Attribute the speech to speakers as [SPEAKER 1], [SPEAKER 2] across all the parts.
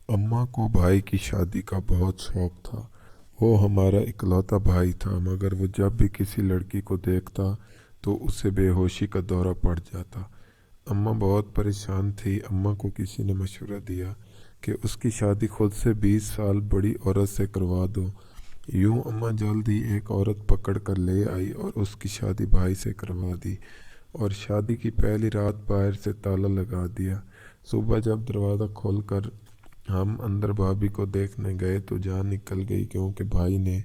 [SPEAKER 1] अम्मा को भाई की शादी का बहुत शौक था। वो हमारा इकलौता भाई था, मगर वो जब भी किसी लड़की को देखता तो उसे बेहोशी का दौरा पड़ जाता। अम्मा बहुत परेशान थी। अम्मा को किसी ने मशवरा दिया कि उसकी शादी खुद से 20 साल बड़ी औरत से करवा दो। यूं अम्मा जल्द ही एक औरत पकड़ कर ले आई और उसकी शादी भाई से करवा दी। और शादी की पहली रात बाहर से ताला लगा दिया। सुबह जब दरवाज़ा खोलकर हम अंदर भाभी को देखने गए तो जान निकल गई, क्योंकि भाई ने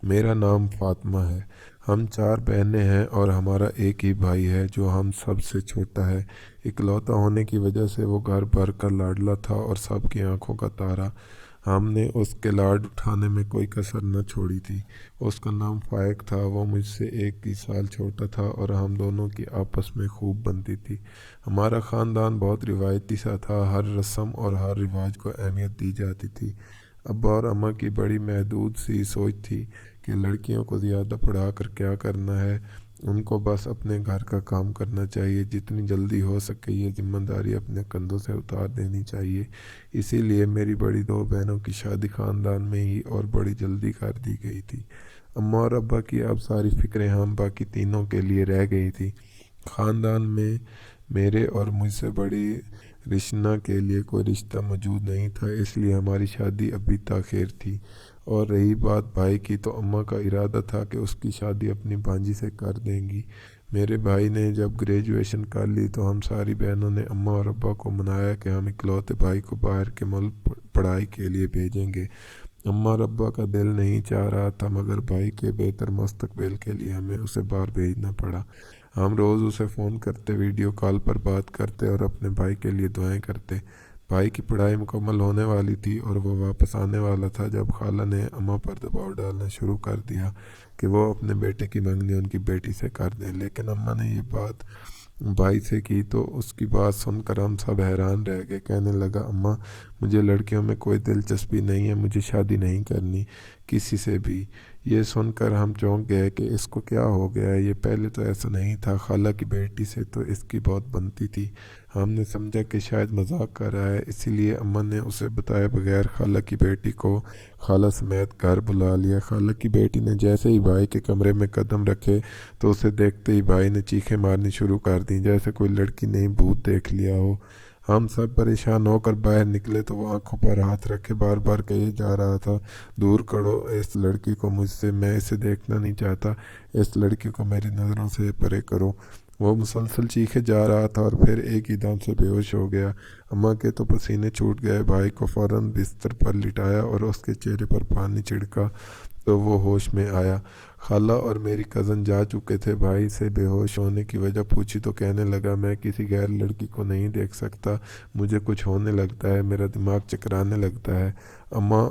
[SPEAKER 1] मेरा नाम फातिमा है। हम 4 बहनें हैं और हमारा एक ही भाई है जो हम सब से छोटा है। इकलौता होने की वजह से वो घर भर का लाडला था और सबकी आंखों का तारा। हमने उसके लाड उठाने में कोई कसर न छोड़ी थी। उसका नाम फाइक था। वो मुझसे 1 ही साल छोटा था और हम दोनों की आपस में खूब बनती थी। हमारा ख़ानदान बहुत रिवायती सा था। हर रस्म और हर रिवाज को अहमियत दी जाती थी। अब्बा और अम्मा की बड़ी महदूद सी सोच थी कि लड़कियों को ज़्यादा पढ़ा कर क्या करना है। उनको बस अपने घर का काम करना चाहिए। जितनी जल्दी हो सके ये जिम्मेदारी अपने कंधों से उतार देनी चाहिए। इसीलिए मेरी बड़ी 2 बहनों की शादी ख़ानदान में ही और बड़ी जल्दी कर दी गई थी। अम्मा और अब्बा की अब सारी फिक्रें हम बाकी तीनों के लिए रह गई थी। ख़ानदान में मेरे और मुझसे बड़ी रिश्ना के लिए कोई रिश्ता मौजूद नहीं था, इसलिए हमारी शादी अभी ताख़िर थी। और रही बात भाई की, तो अम्मा का इरादा था कि उसकी शादी अपनी भांजी से कर देंगी। मेरे भाई ने जब ग्रेजुएशन कर ली तो हम सारी बहनों ने अम्मा और अब्बा को मनाया कि हम इकलौते भाई को बाहर के मुल्क पढ़ाई के लिए भेजेंगे। अम्मा और अब्बा का दिल नहीं चाह रहा था, मगर भाई के बेहतर मुस्तकबिल के लिए हमें उसे बाहर भेजना पड़ा। हम रोज़ उसे फ़ोन करते, वीडियो कॉल पर बात करते और अपने भाई के लिए दुआएं करते। भाई की पढ़ाई मुकम्मल होने वाली थी और वो वापस आने वाला था जब खाला ने अम्मा पर दबाव डालना शुरू कर दिया कि वो अपने बेटे की मंगनी उनकी बेटी से कर दें। लेकिन अम्मा ने ये बात भाई से की तो उसकी बात सुनकर हम सब हैरान रह गए। कहने लगा, अम्मा, मुझे लड़कियों में कोई दिलचस्पी नहीं है, मुझे शादी नहीं करनी किसी से भी। ये सुनकर हम चौंक गए कि इसको क्या हो गया है। ये पहले तो ऐसा नहीं था। खाला की बेटी से तो इसकी बहुत बनती थी। हमने समझा कि शायद मजाक कर रहा है, इसीलिए अम्मा ने उसे बताए बगैर खाला की बेटी को खाला समेत घर बुला लिया। खाला की बेटी ने जैसे ही भाई के कमरे में कदम रखे तो उसे देखते ही भाई ने चीखें मारनी शुरू कर दी, जैसे कोई लड़की ने भूत देख लिया हो। हम सब परेशान होकर बाहर निकले तो वो आंखों पर हाथ रखे बार बार कहे जा रहा था, दूर करो इस लड़की को मुझसे, मैं इसे देखना नहीं चाहता, इस लड़की को मेरी नज़रों से परे करो। वो मुसलसल चीखे जा रहा था और फिर एक ही दम से बेहोश हो गया। अम्मा के तो पसीने छूट गए। भाई को फ़ौरन बिस्तर पर लिटाया और उसके चेहरे पर पानी छिड़का तो वो होश में आया। खाला और मेरी कज़न जा चुके थे। भाई से बेहोश होने की वजह पूछी तो कहने लगा, मैं किसी गैर लड़की को नहीं देख सकता, मुझे कुछ होने लगता है, मेरा दिमाग चकराने लगता है। अम्मा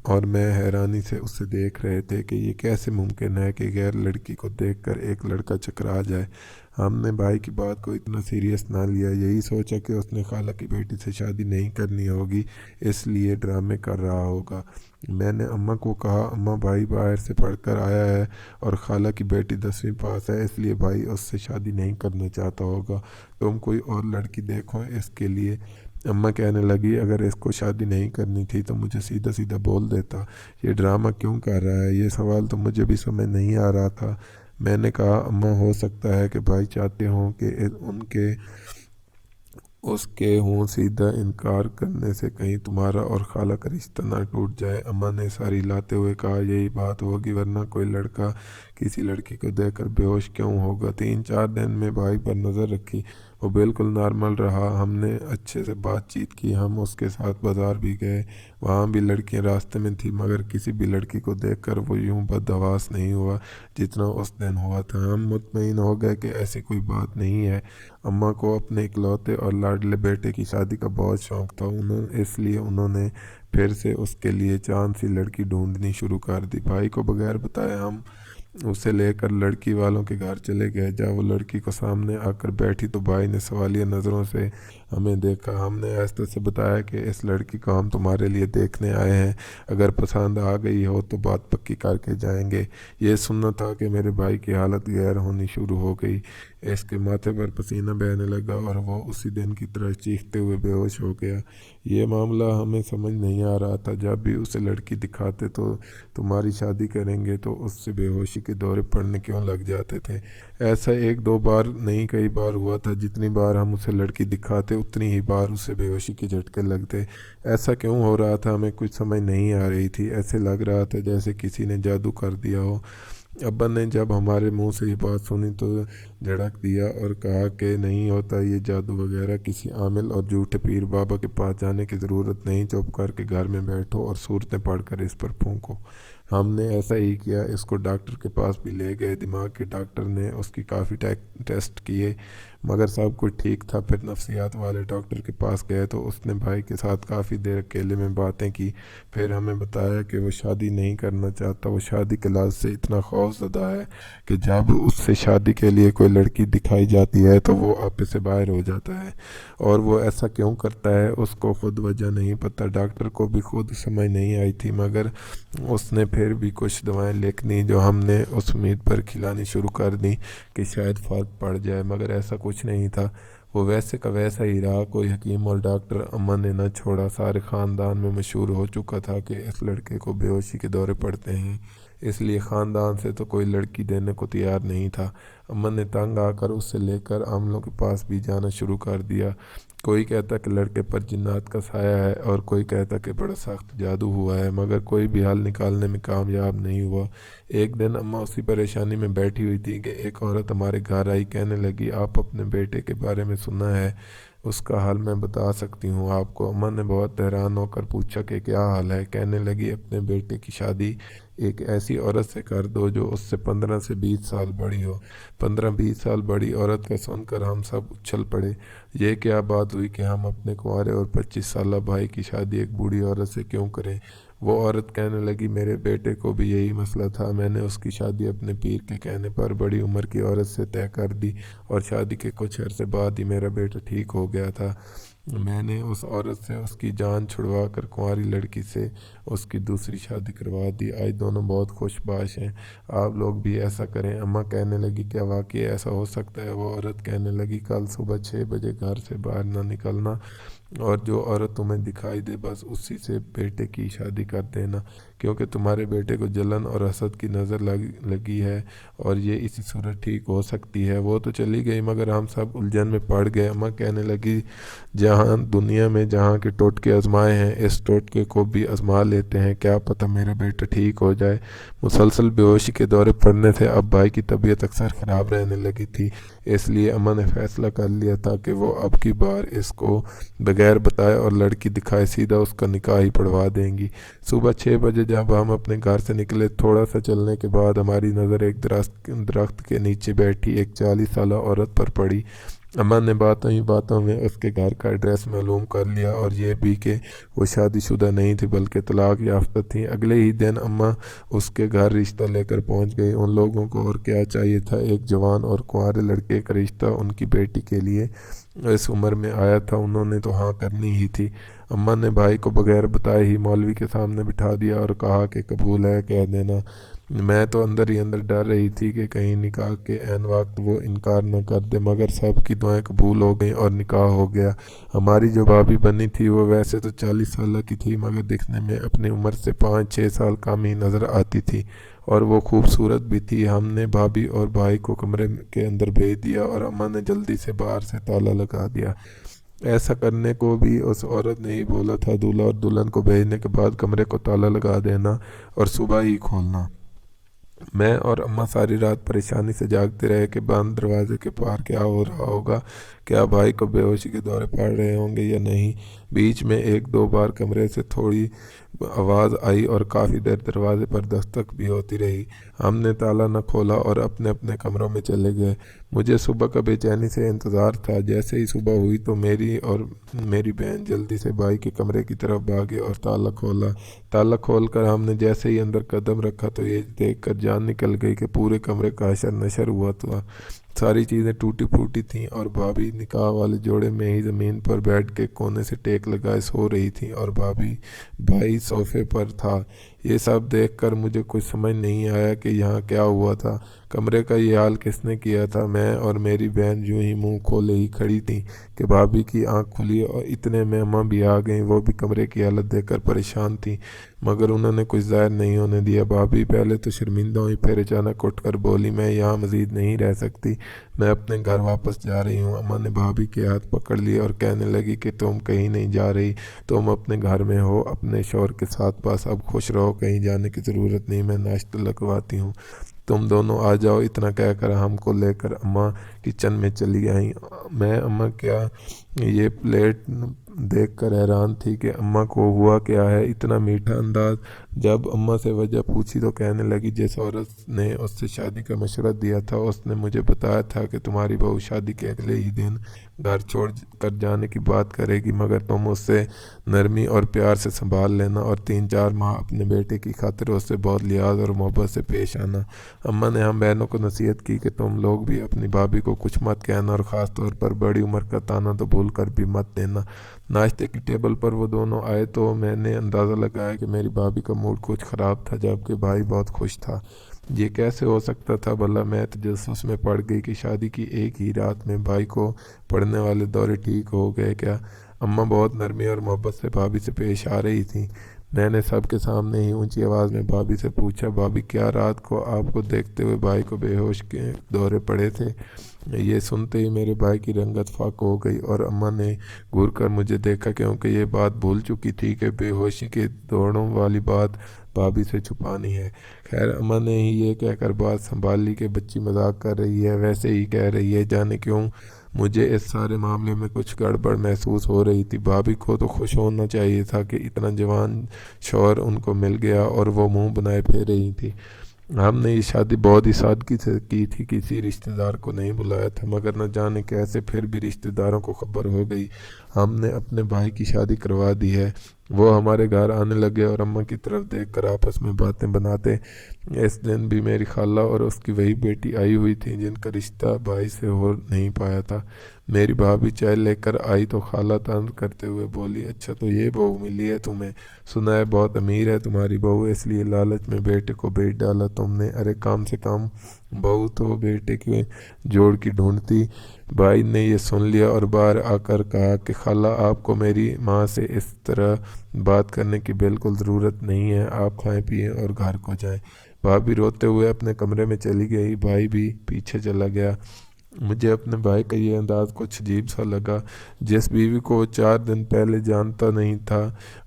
[SPEAKER 1] और मैं हैरानी से उसे देख रहे थे कि ये कैसे मुमकिन है कि गैर लड़की को देखकर एक लड़का चकरा जाए। हमने भाई की बात को इतना सीरियस ना लिया। यही सोचा कि उसने खाला की बेटी से शादी नहीं करनी होगी, इसलिए ड्रामे कर रहा होगा। मैंने अम्मा को कहा, अम्मा, भाई बाहर से पढ़कर आया है और खाला की बेटी 10वीं पास है, इसलिए भाई उससे शादी नहीं करना चाहता होगा। तुम कोई और लड़की देखो इसके लिए। अम्मा कहने लगी, अगर इसको शादी नहीं करनी थी तो मुझे सीधा सीधा बोल देता, ये ड्रामा क्यों कर रहा है। ये सवाल तो मुझे भी समझ नहीं आ रहा था। मैंने कहा, अम्मा, हो सकता है कि भाई चाहते हों कि उनके उसके हों सीधा इनकार करने से कहीं तुम्हारा और खाला का रिश्ता ना टूट जाए। अम्मा ने सारी लाते हुए कहा, यही बात होगी, वरना कोई लड़का किसी लड़की को देखकर बेहोश क्यों होगा। 3-4 दिन में भाई पर नज़र रखी, वो बिल्कुल नॉर्मल रहा। हमने अच्छे से बातचीत की। हम उसके साथ बाज़ार भी गए, वहाँ भी लड़कियाँ रास्ते में थी, मगर किसी भी लड़की को देखकर वो यूं बदहवास नहीं हुआ जितना उस दिन हुआ था। हम मुतमईन हो गए कि ऐसी कोई बात नहीं है। अम्मा को अपने इकलौते और लाडले बेटे की शादी का बहुत शौक़ था, इसलिए उन्होंने फिर से उसके लिए चांद सी लड़की ढूंढनी शुरू कर दी। भाई को बगैर बताए हम उसे लेकर लड़की वालों के घर चले गए। जब वो लड़की को सामने आकर बैठी तो भाई ने सवालिया नज़रों से हमें देखा। हमने आहिस्ते से बताया कि इस लड़की को हम तुम्हारे लिए देखने आए हैं, अगर पसंद आ गई हो तो बात पक्की करके जाएंगे। ये सुनना था कि मेरे भाई की हालत गैर होनी शुरू हो गई। इसके माथे पर पसीना बहने लगा और वो उसी दिन की तरह चीखते हुए बेहोश हो गया। ये मामला हमें समझ नहीं आ रहा था। जब भी उसे लड़की दिखाते तो तुम्हारी शादी करेंगे तो उससे बेहोशी के दौरे पड़ने क्यों लग जाते थे। ऐसा एक दो बार नहीं, कई बार हुआ था। जितनी बार हम उसे लड़की दिखाते उतनी ही बार उसे बेहोशी के झटके लगते। ऐसा क्यों हो रहा था हमें कुछ समझ नहीं आ रही थी। ऐसे लग रहा था जैसे किसी ने जादू कर दिया हो। अब्बा ने जब हमारे मुंह से ये बात सुनी तो झड़क दिया और कहा कि नहीं होता ये जादू वगैरह, किसी आमिल और झूठे पीर बाबा के पास जाने की ज़रूरत नहीं। चुप करके घर में बैठो और सूरतें पढ़कर इस पर फूंको। हमने ऐसा ही किया। इसको डॉक्टर के पास भी ले गए। दिमाग के डॉक्टर ने उसकी काफ़ी टेस्ट किए मगर सब कुछ ठीक था। फिर नफ्सियात वाले डॉक्टर के पास गए तो उसने भाई के साथ काफ़ी देर अकेले में बातें की। फिर हमें बताया कि वो शादी नहीं करना चाहता। वो शादी के लाज से इतना खौफज़दा है कि जब उससे शादी के लिए कोई लड़की दिखाई जाती है तो वो आपे से बाहर हो जाता है। और वो ऐसा क्यों करता है उसको खुद वजह नहीं पता। डॉक्टर को भी खुद समझ नहीं आई थी मगर उसने फिर भी कुछ दवाएं लिख दी जो हमने उस उम्मीद पर खिलानी शुरू कर दी कि शायद फ़र्क पड़ जाए, मगर ऐसा कुछ नहीं था। वो वैसे का वैसा ही रहा। कोई हकीम और डॉक्टर अम्मा ने न छोड़ा। सारे ख़ानदान में मशहूर हो चुका था कि इस लड़के को बेहोशी के दौरे पड़ते हैं, इसलिए ख़ानदान से तो कोई लड़की देने को तैयार नहीं था। अम्मा ने तंग आकर उसे लेकर आमलों के पास भी जाना शुरू कर दिया। कोई कहता कि लड़के पर जिन्नात का साया है और कोई कहता कि बड़ा सख्त जादू हुआ है, मगर कोई भी हल निकालने में कामयाब नहीं हुआ। एक दिन अम्मा उसी परेशानी में बैठी हुई थी कि एक औरत हमारे घर आई। कहने लगी, आप अपने बेटे के बारे में सुना है? उसका हाल मैं बता सकती हूँ आपको। अम्मा ने बहुत हैरान होकर पूछा कि क्या हाल है। कहने लगी, अपने बेटे की शादी एक ऐसी औरत से कर दो जो उससे 15 से 20 साल बड़ी हो। 15-20 साल बड़ी औरत का सुनकर हम सब उछल पड़े। ये क्या बात हुई कि हम अपने कुंवारे और 25 साल भाई की शादी एक बूढ़ी औरत से क्यों करें। वो औरत कहने लगी, मेरे बेटे को भी यही मसला था। मैंने उसकी शादी अपने पीर के कहने पर बड़ी उम्र की औरत से तय कर दी और शादी के कुछ अरसे बाद ही मेरा बेटा ठीक हो गया था। मैंने उस औरत से उसकी जान छुड़वा कर कुंवारी लड़की से उसकी दूसरी शादी करवा दी। आज दोनों बहुत खुशबाश हैं। आप लोग भी ऐसा करें। अम्मा कहने लगी, क्या वाकई ऐसा हो सकता है? वो औरत कहने लगी, कल सुबह 6 बजे घर से बाहर ना निकलना और जो औरत तुम्हें दिखाई दे बस उसी से बेटे की शादी कर देना, क्योंकि तुम्हारे बेटे को जलन और हसद की नज़र लगी है और ये इसी सूरत ठीक हो सकती है। वो तो चली गई मगर हम सब उलझन में पड़ गए। अम्मा कहने लगी, जहाँ दुनिया में जहाँ के टोटके आजमाए हैं इस टोटके को भी आजमा लेते हैं, क्या पता मेरा बेटा ठीक हो जाए। मुसलसल बेहोशी के दौरे पड़ने से अब भाई की तबीयत अक्सर ख़राब रहने लगी थी, इसलिए अम्मा ने फैसला कर लिया था कि वो अब की बार इसको बगैर बताए और लड़की दिखाए सीधा उसका निकाह ही पढ़वा देंगी। सुबह 6 बजे जब हम अपने घर से निकले, थोड़ा सा चलने के बाद हमारी नज़र एक दरख्त के नीचे बैठी एक 40 साल औरत पर पड़ी। अम्मा ने बातों ही बातों में उसके घर का एड्रेस मालूम कर लिया और ये भी कि वो शादीशुदा नहीं थी बल्कि तलाक याफ्ता थी। अगले ही दिन अम्मा उसके घर रिश्ता लेकर पहुंच गई। उन लोगों को और क्या चाहिए था, एक जवान और कुंवारे लड़के का रिश्ता उनकी बेटी के लिए इस उम्र में आया था, उन्होंने तो हाँ करनी ही थी। अम्मा ने भाई को बगैर बताए ही मौलवी के सामने बिठा दिया और कहा कि कबूल है, कह देना। मैं तो अंदर ही अंदर डर रही थी कि कहीं निकाह के ऐन वक्त वो इनकार न कर दे, मगर सब की दुआएं कबूल हो गई और निकाह हो गया। हमारी जो भाभी बनी थी वो वैसे तो 40 साल की थी मगर दिखने में अपनी उम्र से 5-6 साल कम ही नज़र आती थी और वो खूबसूरत भी थी। हमने भाभी और भाई को कमरे के अंदर भेज दिया और अम्मा ने जल्दी से बाहर से ताला लगा दिया। ऐसा करने को भी उस औरत ने ही बोला था। दूल्हा और दुल्हन को भेजने के बाद कमरे को ताला लगा देना और सुबह ही खोलना। मैं और अम्मा सारी रात परेशानी से जागते रहे कि बंद दरवाजे के पार क्या हो रहा होगा, क्या भाई को बेहोशी के दौरे पड़ रहे होंगे या नहीं। बीच में 1-2 बार कमरे से थोड़ी आवाज़ आई और काफ़ी देर दरवाजे पर दस्तक भी होती रही। हमने ताला न खोला और अपने अपने कमरों में चले गए। मुझे सुबह का बेचैनी से इंतज़ार था। जैसे ही सुबह हुई तो मेरी और मेरी बहन जल्दी से भाई के कमरे की तरफ भागे और ताला खोला। ताला खोलकर हमने जैसे ही अंदर कदम रखा तो ये देखकर जान निकल गई कि पूरे कमरे का हशर नशर हुआ था। सारी चीज़ें टूटी फूटी थीं और भाभी निकाह वाले जोड़े में ही ज़मीन पर बैठ के कोने से टेक लगाए सो रही थी और भाई सोफे पर था। ये सब देखकर मुझे कुछ समझ नहीं आया कि यहाँ क्या हुआ था। कमरे का ये हाल किसने किया था। मैं और मेरी बहन यूं ही मुंह खोले ही खड़ी थी कि भाभी की आंख खुली और इतने में अम्मा भी आ गईं। वो भी कमरे की हालत देखकर परेशान थी, मगर उन्होंने कुछ ज़ाहिर नहीं होने दिया। भाभी पहले तो शर्मिंदा हुई, फिर अचानक उठकर बोली, मैं यहाँ मज़ीद नहीं रह सकती, मैं अपने घर वापस जा रही हूँ। अम्मा ने भाभी के हाथ पकड़ लिए और कहने लगी कि तुम कहीं नहीं जा रही, तुम अपने घर में हो, अपने शौहर के साथ, बस अब खुश रहो, कहीं जाने की ज़रूरत नहीं, मैं नाश्ता लगवाती हूँ, तुम दोनों आ जाओ। इतना कहकर हमको लेकर अम्मा किचन में चली आई। मैं अम्मा क्या ये प्लेट देखकर हैरान थी कि अम्मा को हुआ क्या है, इतना मीठा अंदाज। जब अम्मा से वजह पूछी तो कहने लगी, जिस औरत ने उससे शादी का मशवरा दिया था उसने मुझे बताया था कि तुम्हारी बहू शादी के अगले ही दिन घर छोड़ कर जाने की बात करेगी, मगर तुम उससे नरमी और प्यार से संभाल लेना और 3-4 माह अपने बेटे की खातिर उससे बहुत लिहाज और मोहब्बत से पेश आना। अम्मा ने हम बहनों को नसीहत की कि तुम लोग भी अपनी भाभी को कुछ मत कहना और ख़ास तौर पर बड़ी उम्र का ताना तो भूल कर भी मत देना। नाश्ते की टेबल पर वो दोनों आए तो मैंने अंदाज़ा लगाया कि मेरी भाभी का मूड कुछ ख़राब था, जबकि भाई बहुत खुश था। ये कैसे हो सकता था भला। मैं तजस्सुस में पड़ गई कि शादी की एक ही रात में भाई को पड़ने वाले दौरे ठीक हो गए क्या। अम्मा बहुत नरमी और मोहब्बत से भाभी से पेश आ रही थी। मैंने सबके सामने ही ऊंची आवाज़ में भाभी से पूछा, भाभी क्या रात को आपको देखते हुए भाई को बेहोश के दौरे पड़े थे। ये सुनते ही मेरे भाई की रंगत फाक हो गई और अम्मा ने घूर कर मुझे देखा, क्योंकि ये बात भूल चुकी थी कि बेहोशी के दौड़ों वाली बात भाभी से छुपानी है। खैर, अम्मा ने ही ये कहकर बात संभाल ली कि बच्ची मजाक कर रही है, वैसे ही कह रही है। जाने क्यों मुझे इस सारे मामले में कुछ गड़बड़ महसूस हो रही थी। भाभी को तो खुश होना चाहिए था कि इतना जवान शौहर उनको मिल गया और वो मुंह बनाए फिर रही थी। हमने ये शादी बहुत ही सादगी से की थी, किसी रिश्तेदार को नहीं बुलाया था, मगर न जाने कैसे फिर भी रिश्तेदारों को खबर हो गई हमने अपने भाई की शादी करवा दी है। वो हमारे घर आने लगे और अम्मा की तरफ देखकर आपस में बातें बनाते। इस दिन भी मेरी खाला और उसकी वही बेटी आई हुई थी जिनका रिश्ता भाई से हो नहीं पाया था। मेरी भाभी चाय लेकर आई तो खाला तंज करते हुए बोली, अच्छा तो ये बहू मिली है तुम्हें, सुना है बहुत अमीर है तुम्हारी बहू, इसलिए लालच में बेटे को बेच डाला तुमने। अरे कम से कम बहू तो बेटे के जोड़ की ढूंढती। भाई ने ये सुन लिया और बाहर आकर कहा कि खाला आपको मेरी माँ से इस तरह बात करने की बिल्कुल ज़रूरत नहीं है, आप खाएं पिएं और घर को जाएं। भाभी रोते हुए अपने कमरे में चली गई, भाई भी पीछे चला गया। मुझे अपने भाई का ये अंदाज़ कुछ अजीब सा लगा। जिस बीवी को वो 4 दिन पहले जानता नहीं था,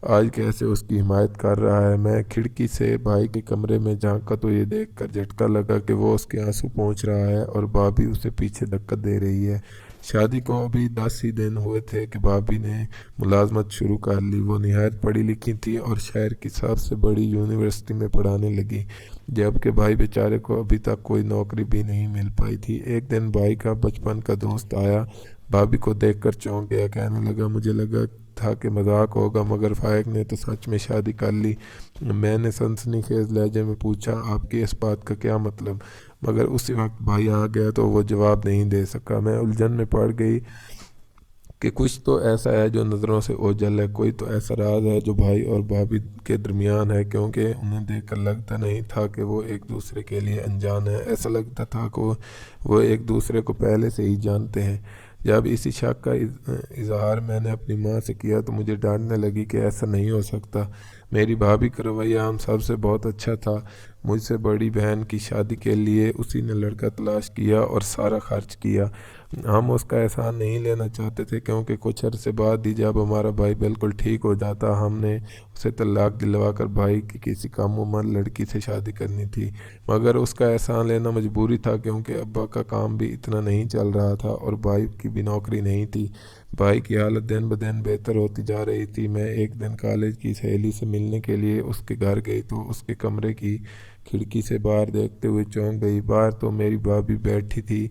[SPEAKER 1] आज कैसे उसकी हिमायत कर रहा है। मैं खिड़की से भाई के कमरे में झांका तो ये देखकर झटका लगा कि वो उसके आंसू पोंछ रहा है और भाभी उसे पीछे धक्का दे रही है। शादी को अभी 10 ही दिन हुए थे कि भाभी ने मुलाजमत शुरू कर ली। वो निहायत पढ़ी लिखी थी और शहर की सबसे बड़ी यूनिवर्सिटी में पढ़ाने लगी, जबकि भाई बेचारे को अभी तक कोई नौकरी भी नहीं मिल पाई थी। एक दिन भाई का बचपन का दोस्त आया, भाभी को देखकर चौंक गया, कहने लगा, मुझे लगा था कि मजाक होगा मगर फायक ने तो सच में शादी कर ली। मैंने सनसनीखेज लहजे में पूछा, आपकी इस बात का क्या मतलब, मगर उसी वक्त भाई आ गया तो वो जवाब नहीं दे सका। मैं उलझन में पड़ गई कि कुछ तो ऐसा है जो नज़रों से ओझल है, कोई तो ऐसा राज है जो भाई और भाभी के दरमियान है, क्योंकि उन्हें देखकर लगता नहीं था कि वो एक दूसरे के लिए अनजान है, ऐसा लगता था कि वो एक दूसरे को पहले से ही जानते हैं। जब इसी शक का इजहार मैंने अपनी माँ से किया तो मुझे डांटने लगी कि ऐसा नहीं हो सकता। मेरी भाभी का रवैया हम सब से बहुत अच्छा था। मुझसे बड़ी बहन की शादी के लिए उसी ने लड़का तलाश किया और सारा खर्च किया। हम उसका एहसान नहीं लेना चाहते थे, क्योंकि कुछ अरसे बाद ही जब हमारा भाई बिल्कुल ठीक हो जाता हमने उसे तलाक दिलवा कर भाई की किसी कम उम्र लड़की से शादी करनी थी। मगर उसका एहसान लेना मजबूरी था, क्योंकि अब्बा का काम भी इतना नहीं चल रहा था और भाई की भी नौकरी नहीं थी। भाई की हालत दिन ब दिन बेहतर होती जा रही थी। मैं एक दिन कॉलेज की सहेली से मिलने के लिए उसके घर गई तो उसके कमरे की کھڑکی سے باہر دیکھتے ہوئے چونک گئی۔ باہر تو میری بھابھی بیٹھی تھی،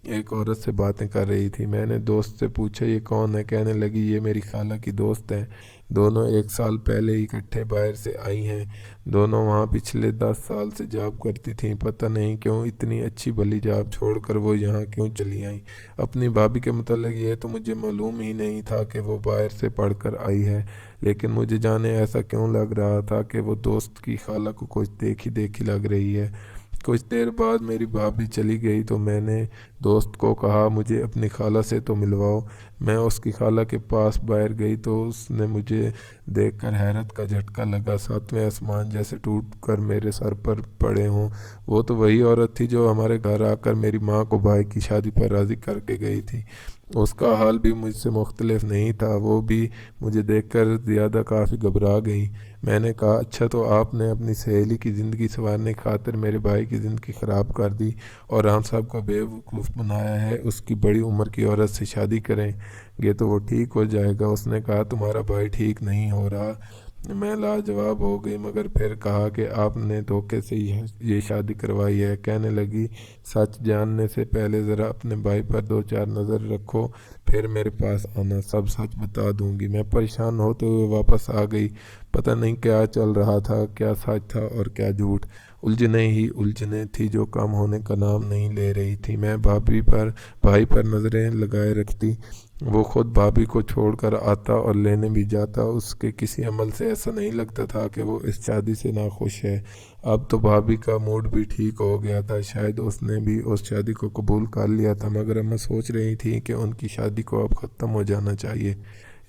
[SPEAKER 1] ایک عورت سے باتیں کر رہی تھی۔ میں نے دوست سے پوچھا یہ کون ہے؟ کہنے لگی یہ میری خالہ کی دوست ہیں، دونوں 1 سال پہلے ہی اکٹھے باہر سے آئی ہیں، دونوں وہاں پچھلے 10 سال سے جاب کرتی تھیں، پتہ نہیں کیوں اتنی اچھی بھلی جاب چھوڑ کر وہ یہاں کیوں چلی آئیں۔ اپنی بھابھی کے متعلق یہ تو مجھے معلوم ہی نہیں تھا کہ وہ باہر سے پڑھ کر آئی ہے، لیکن مجھے جانے ایسا کیوں لگ رہا تھا کہ وہ دوست کی خالہ کو کچھ دیکھی دیکھی لگ رہی ہے۔ کچھ دیر بعد میری بھابھی چلی گئی تو میں نے دوست کو کہا مجھے اپنی خالہ سے تو ملواؤ۔ میں اس کی خالہ کے پاس باہر گئی تو اس نے مجھے دیکھ کر حیرت کا جھٹکا لگا، 7ویں آسمان جیسے ٹوٹ کر میرے سر پر پڑے ہوں۔ وہ تو وہی عورت تھی جو ہمارے گھر آ کر میری ماں کو بھائی کی شادی پر راضی کر کے گئی تھی۔ اس کا حال بھی مجھ سے مختلف نہیں تھا، وہ بھی مجھے دیکھ کر زیادہ کافی گھبرا گئی۔ میں نے کہا اچھا تو آپ نے اپنی سہیلی کی زندگی سنوارنے کی خاطر میرے بھائی کی زندگی خراب کر دی اور ہم سب کو بے وقوف بنایا ہے، اس کی بڑی عمر کی عورت سے شادی کریں گے تو وہ ٹھیک ہو جائے گا۔ اس نے کہا تمہارا بھائی ٹھیک نہیں ہو رہا۔ میں لاجواب ہو گئی مگر پھر کہا کہ آپ نے دھوکے سے یہ شادی کروائی ہے۔ کہنے لگی سچ جاننے سے پہلے ذرا اپنے بھائی پر 2-4 نظر رکھو، پھر میرے پاس آنا، سب سچ بتا دوں گی۔ میں پریشان ہوتے ہوئے واپس آ گئی، پتہ نہیں کیا چل رہا تھا، کیا سچ تھا اور کیا جھوٹ۔ الجھنیں ہی الجھنیں تھی جو کم ہونے کا نام نہیں لے رہی تھی۔ میں بھائی پر نظریں لگائے رکھتی، وہ خود بھابھی کو چھوڑ کر آتا اور لینے بھی جاتا۔ اس کے کسی عمل سے ایسا نہیں لگتا تھا کہ وہ اس شادی سے ناخوش ہے۔ اب تو بھابھی کا موڈ بھی ٹھیک ہو گیا تھا، شاید اس نے بھی اس شادی کو قبول کر لیا تھا، مگر میں سوچ رہی تھی کہ ان کی شادی کو اب ختم ہو جانا چاہیے۔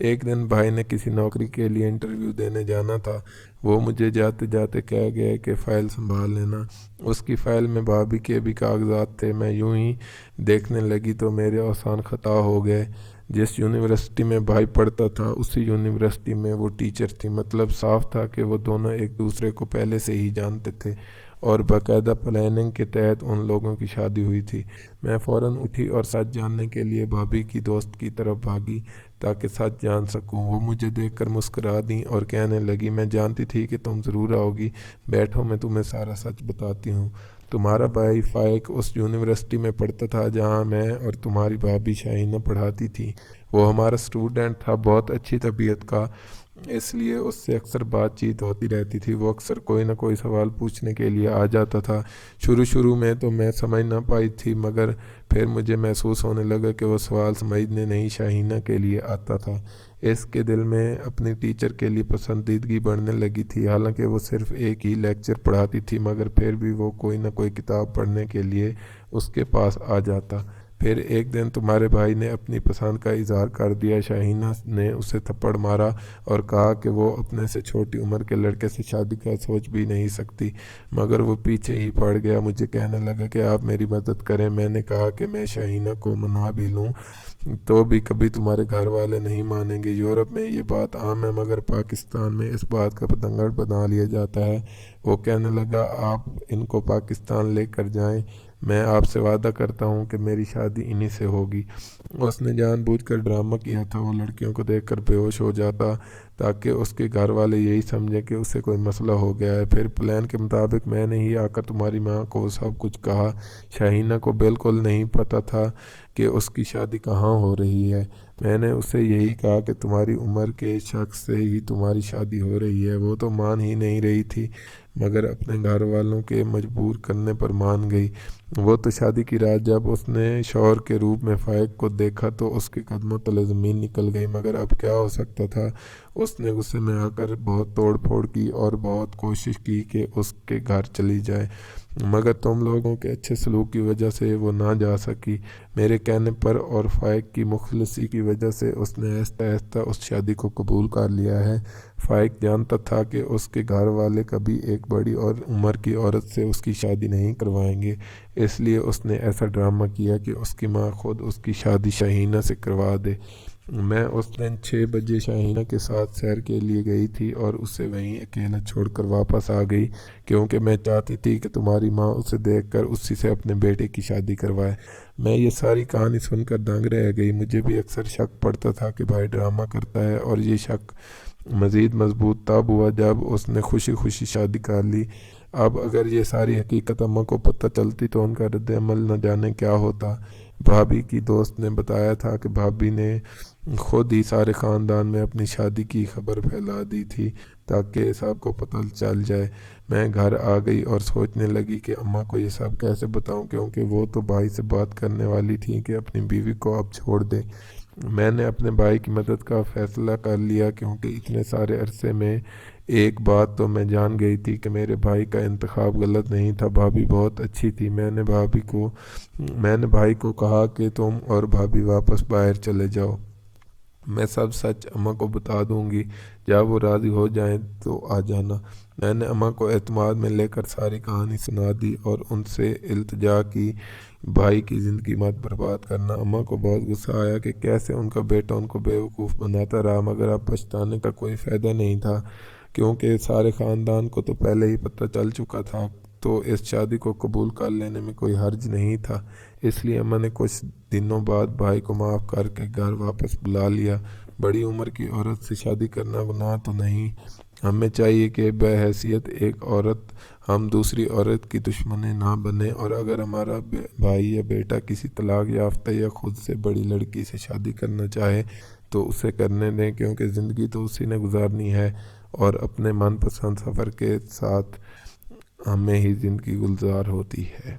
[SPEAKER 1] ایک دن بھائی نے کسی نوکری کے لیے انٹرویو دینے جانا تھا، وہ مجھے جاتے جاتے کہہ گئے کہ فائل سنبھال لینا۔ اس کی فائل میں بھابھی کے بھی کاغذات تھے۔ میں یوں ہی دیکھنے لگی تو میرے اوسان خطا ہو گئے۔ جس یونیورسٹی میں بھائی پڑھتا تھا اسی یونیورسٹی میں وہ ٹیچر تھی، مطلب صاف تھا کہ وہ دونوں ایک دوسرے کو پہلے سے ہی جانتے تھے اور باقاعدہ پلاننگ کے تحت ان لوگوں کی شادی ہوئی تھی۔ میں فوراً اٹھی اور سچ جاننے کے لیے بھابھی کی دوست کی طرف بھاگی تاکہ سچ جان سکوں۔ وہ مجھے دیکھ کر مسکرا دیں اور کہنے لگی میں جانتی تھی کہ تم ضرور آؤ گی، بیٹھو میں تمہیں سارا سچ بتاتی ہوں۔ تمہارا بھائی فائق اس یونیورسٹی میں پڑھتا تھا جہاں میں اور تمہاری بھابھی شاہینہ پڑھاتی تھی۔ وہ ہمارا اسٹوڈنٹ تھا، بہت اچھی طبیعت کا، اس لیے اس سے اکثر بات چیت ہوتی رہتی تھی۔ وہ اکثر کوئی نہ کوئی سوال پوچھنے کے لیے آ جاتا تھا۔ شروع میں تو میں سمجھ نہ پائی تھی، مگر پھر مجھے محسوس ہونے لگا کہ وہ سوال سمجھنے نہیں شاہینہ کے لیے آتا تھا۔ اس کے دل میں اپنی ٹیچر کے لیے پسندیدگی بڑھنے لگی تھی، حالانکہ وہ صرف ایک ہی لیکچر پڑھاتی تھی، مگر پھر بھی وہ کوئی نہ کوئی کتاب پڑھنے کے لیے اس کے پاس آ جاتا۔ پھر ایک دن تمہارے بھائی نے اپنی پسند کا اظہار کر دیا۔ شاہینہ نے اسے تھپڑ مارا اور کہا کہ وہ اپنے سے چھوٹی عمر کے لڑکے سے شادی کا سوچ بھی نہیں سکتی، مگر وہ پیچھے ہی پڑ گیا۔ مجھے کہنے لگا کہ آپ میری مدد کریں۔ میں نے کہا کہ میں شاہینہ کو منا بھی لوں تو بھی کبھی تمہارے گھر والے نہیں مانیں گے۔ یورپ میں یہ بات عام ہے، مگر پاکستان میں اس بات کا پتنگڑ بنا لیا جاتا ہے۔ وہ کہنے لگا آپ ان کو پاکستان لے کر جائیں، میں آپ سے وعدہ کرتا ہوں کہ میری شادی انہی سے ہوگی۔ اس نے جان بوجھ کر ڈرامہ کیا تھا، وہ لڑکیوں کو دیکھ کر بے ہوش ہو جاتا تاکہ اس کے گھر والے یہی سمجھیں کہ اسے کوئی مسئلہ ہو گیا ہے۔ پھر پلان کے مطابق میں نے ہی آ کر تمہاری ماں کو سب کچھ کہا۔ شاہینہ کو بالکل نہیں پتہ تھا کہ اس کی شادی کہاں ہو رہی ہے۔ میں نے اسے یہی کہا کہ تمہاری عمر کے شخص سے ہی تمہاری شادی ہو رہی ہے۔ وہ تو مان ہی نہیں رہی تھی، مگر اپنے گھر والوں کے مجبور کرنے پر مان گئی۔ وہ تو شادی کی رات جب اس نے شوہر کے روپ میں فائق کو دیکھا تو اس کے قدموں تلے زمین نکل گئی، مگر اب کیا ہو سکتا تھا۔ اس نے غصے میں آ کر بہت توڑ پھوڑ کی اور بہت کوشش کی کہ اس کے گھر چلی جائے، مگر تم لوگوں کے اچھے سلوک کی وجہ سے وہ نہ جا سکی۔ میرے کہنے پر اور فائق کی مخلصی کی وجہ سے اس نے آہستہ آہستہ اس شادی کو قبول کر لیا ہے۔ فائق جانتا تھا کہ اس کے گھر والے کبھی ایک بڑی اور عمر کی عورت سے اس کی شادی نہیں کروائیں گے، اس لیے اس نے ایسا ڈرامہ کیا کہ اس کی ماں خود اس کی شادی شاہینہ سے کروا دے۔ میں اس دن 6 بجے شاہینہ کے ساتھ سیر کے لیے گئی تھی اور اسے وہیں اکیلا چھوڑ کر واپس آ گئی، کیونکہ میں چاہتی تھی کہ تمہاری ماں اسے دیکھ کر اسی سے اپنے بیٹے کی شادی کروائے۔ میں یہ ساری کہانی سن کر دنگ رہ گئی۔ مجھے بھی اکثر شک پڑتا تھا کہ بھائی ڈرامہ کرتا ہے، اور یہ شک مزید مضبوط تب ہوا جب اس نے خوشی خوشی شادی کر لی۔ اب اگر یہ ساری حقیقت اماں کو پتہ چلتی تو ان کا رد عمل نہ جانے کیا ہوتا۔ بھابھی کی دوست نے بتایا تھا کہ بھابھی نے خود ہی سارے خاندان میں اپنی شادی کی خبر پھیلا دی تھی تاکہ سب کو پتہ چل جائے۔ میں گھر آ گئی اور سوچنے لگی کہ اماں کو یہ سب کیسے بتاؤں، کیونکہ وہ تو بھائی سے بات کرنے والی تھی کہ اپنی بیوی کو اب چھوڑ دے۔ میں نے اپنے بھائی کی مدد کا فیصلہ کر لیا، کیونکہ اتنے سارے عرصے میں ایک بات تو میں جان گئی تھی کہ میرے بھائی کا انتخاب غلط نہیں تھا۔ بھابھی بہت اچھی تھی۔ میں نے بھائی کو کہا کہ تم اور بھابھی واپس باہر چلے جاؤ، میں سب سچ اماں کو بتا دوں گی، جب وہ راضی ہو جائیں تو آ جانا۔ میں نے اماں کو اعتماد میں لے کر ساری کہانی سنا دی اور ان سے التجا کی بھائی کی زندگی مت برباد کرنا۔ اماں کو بہت غصہ آیا کہ کیسے ان کا بیٹا ان کو بیوقوف بناتا رہا، مگر اب پچھتانے کا کوئی فائدہ نہیں تھا، کیونکہ سارے خاندان کو تو پہلے ہی پتہ چل چکا تھا، تو اس شادی کو قبول کر لینے میں کوئی حرج نہیں تھا۔ اس لیے اماں نے کچھ دنوں بعد بھائی کو معاف کر کے گھر واپس بلا لیا۔ بڑی عمر کی عورت سے شادی کرنا گناہ تو نہیں، ہمیں چاہیے کہ بحیثیت ایک عورت ہم دوسری عورت کی دشمنیں نہ بنیں، اور اگر ہمارا بھائی یا بیٹا کسی طلاق یافتہ یا خود سے بڑی لڑکی سے شادی کرنا چاہے تو اسے کرنے دیں، کیونکہ زندگی تو اسی نے گزارنی ہے، اور اپنے من پسند سفر کے ساتھ ہمیں ہی زندگی گلزار ہوتی ہے۔